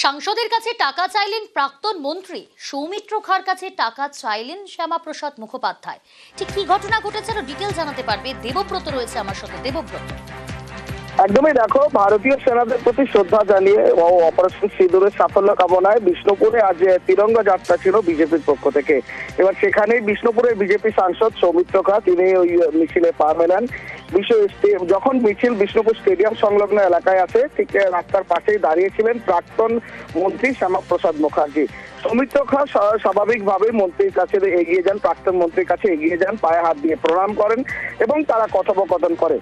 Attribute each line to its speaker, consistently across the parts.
Speaker 1: সাংসদের কাছে টাকা চাইলেন প্রাক্তন মন্ত্রী, সৌমিত্র খাঁর কাছে টাকা চাইলেন শ্যামাপ্রসাদ মুখোপাধ্যায়। ঠিক কি ঘটনা ঘটেছে আরো ডিটেল জানাতে পারবে দেবব্রত রয়েছে আমার সাথে। দেবব্রত,
Speaker 2: একদমই দেখো, ভারতীয় সেনাদের প্রতি শ্রদ্ধা জানিয়ে ও অপারেশন সিঁদুরের সাফল্য কামনায় বিষ্ণুপুরে আজ তিরঙ্গা যাত্রা ছিল বিজেপির পক্ষ থেকে। এবার সেখানেই বিষ্ণুপুরের বিজেপি সাংসদ সৌমিত্র খাঁ তিনি ওই মিছিলে পা মেলান। যখন মিছিল বিষ্ণুপুর স্টেডিয়াম সংলগ্ন এলাকায় আছে, ঠিক রাস্তার পাশেই দাঁড়িয়েছিলেন প্রাক্তন মন্ত্রী শ্যামাপ্রসাদ মুখার্জি। সৌমিত্র খাঁ স্বাভাবিকভাবে মন্ত্রীর কাছে এগিয়ে যান, প্রাক্তন মন্ত্রীর কাছে এগিয়ে যান, পায়ে হাত দিয়ে প্রণাম করেন এবং তারা কথোপকথন করে।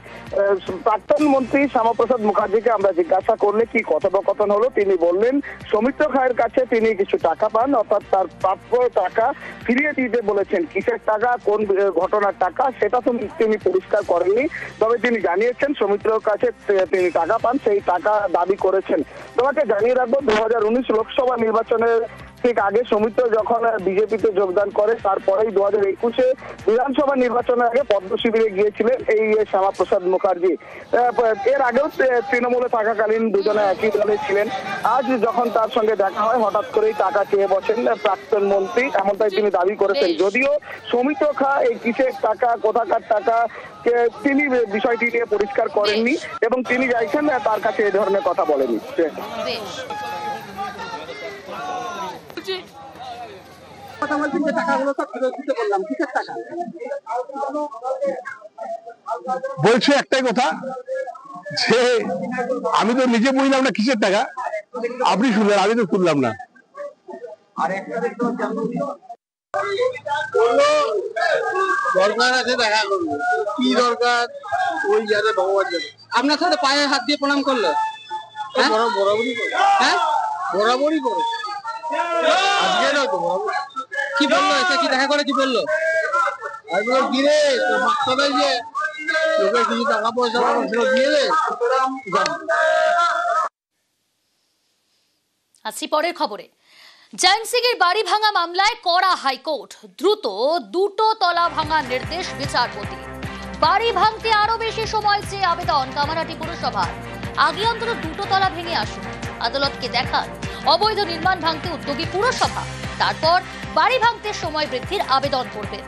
Speaker 2: প্রাক্তন মন্ত্রী শ্যামাপ্রসাদ মুখার্জিকে আমরা জিজ্ঞাসা করলে কি কথোপকথন হলো, তিনি বললেন সৌমিত্র খাঁয়ের কাছে তিনি কিছু টাকা পান, অর্থাৎ তার প্রাপ্য টাকা ফিরিয়ে দিতে বলেছেন। কিসের টাকা, কোন ঘটনার টাকা সেটা তো তিনি পরিষ্কার করেননি, তবে তিনি জানিয়েছেন সৌমিত্রের কাছে তিনি টাকা পান, সেই টাকা দাবি করেছেন। তোমাকে জানিয়ে রাখবো, 2019 লোকসভা নির্বাচনের ঠিক আগে সৌমিত্র যখন বিজেপিতে যোগদান করে, তারপরেই 2021-এ বিধানসভা নির্বাচনের আগে পদ্ম শিবিরে গিয়েছিলেন এই শ্যামাপ্রসাদ মুখার্জি। এর আগেও তৃণমূলে থাকাকালীন দুজনে একই দলে ছিলেন। আজ যখন তার সঙ্গে দেখা হয়, হঠাৎ করেই টাকা চেয়ে বসেন প্রাক্তন মন্ত্রী, এমনটাই তিনি দাবি করেছেন। যদিও সৌমিত্র খাঁ এই কিসের টাকা, কোথাকার টাকা তিনি বিষয়টি নিয়ে পরিষ্কার করেননি এবং তিনি চাইছেন তার কাছে এই ধরনের কথা বলেনি।
Speaker 3: বলছে একটাই কথা, যে আমি তো নিজে বুঝলাম না কিসের টাকা, আপনি শুনলেন, আমি তো শুনলাম না।
Speaker 4: দরকার আছে, দেখা করবো কি দরকার ওই যাতে ভগবান যাবে। আপনার সাথে পায়ে হাত দিয়ে প্রণাম করলো, বরাবরই হ্যাঁ বরাবরই করো। আজকে না তো কি বললো, এসে কি দেখা করে কি বললো? আমি বললাম কি রে তোর মাস্টার যে তোকে কিছু টাকা পয়সা দিয়ে দে।
Speaker 1: আসি পরের খবরে। জয়ন্ত সিং এর বাড়ি ভাঙা মামলায় কড়া হাইকোর্ট, দ্রুত দুটো তলা ভাঙার নির্দেশ বিচারপতি। বাড়ি ভাঙতে আরো বেশি সময় চেয়ে আবেদন কামারহাটি পুরসভার। আগে অন্তত দুটো তলা ভেঙে আসুন, আদালতকে দেখান অবৈধ নির্মাণ ভাঙতে উদ্যোগী পুরসভা, তারপর বাড়ি ভাঙতে সময় বৃদ্ধির আবেদন করবে।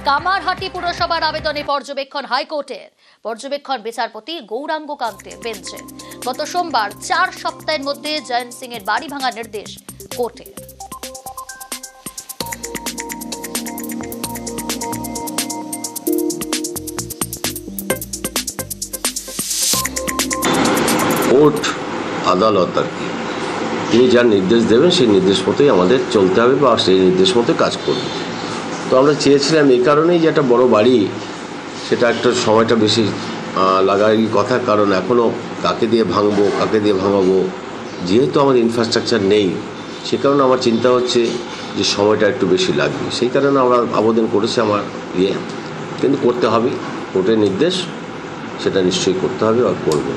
Speaker 1: কামারহাটি পুরসভার আবেদনে পর্যবেক্ষণ হাইকোর্টের। পর্যবেক্ষণ বিচারপতি গৌরাঙ্গ কান্তের বেঞ্চে। গত সোমবার 4 সপ্তাহের মধ্যে জয়ন্ত সিং এর বাড়ি ভাঙার নির্দেশ কোর্টে।
Speaker 5: কোর্ট আদালত আর কি, তিনি যার নির্দেশ দেবেন সেই নির্দেশ মতোই আমাদের চলতে হবে বা সেই নির্দেশ মতো কাজ করবে। তো আমরা চেয়েছিলাম এই কারণেই যে একটা বড় বাড়ি, সেটা একটা সময়টা বেশি লাগারই কথা, কারণ এখনও কাকে দিয়ে ভাঙবো, কাকে দিয়ে ভাঙাবো, যেহেতু আমাদের ইনফ্রাস্ট্রাকচার নেই, সে কারণে আমার চিন্তা হচ্ছে যে সময়টা একটু বেশি লাগবে। সেই কারণে আমরা আবেদন করেছি আমার কিন্তু করতে হবে, কোর্টের নির্দেশ সেটা নিশ্চয়ই করতে হবে আর করবো।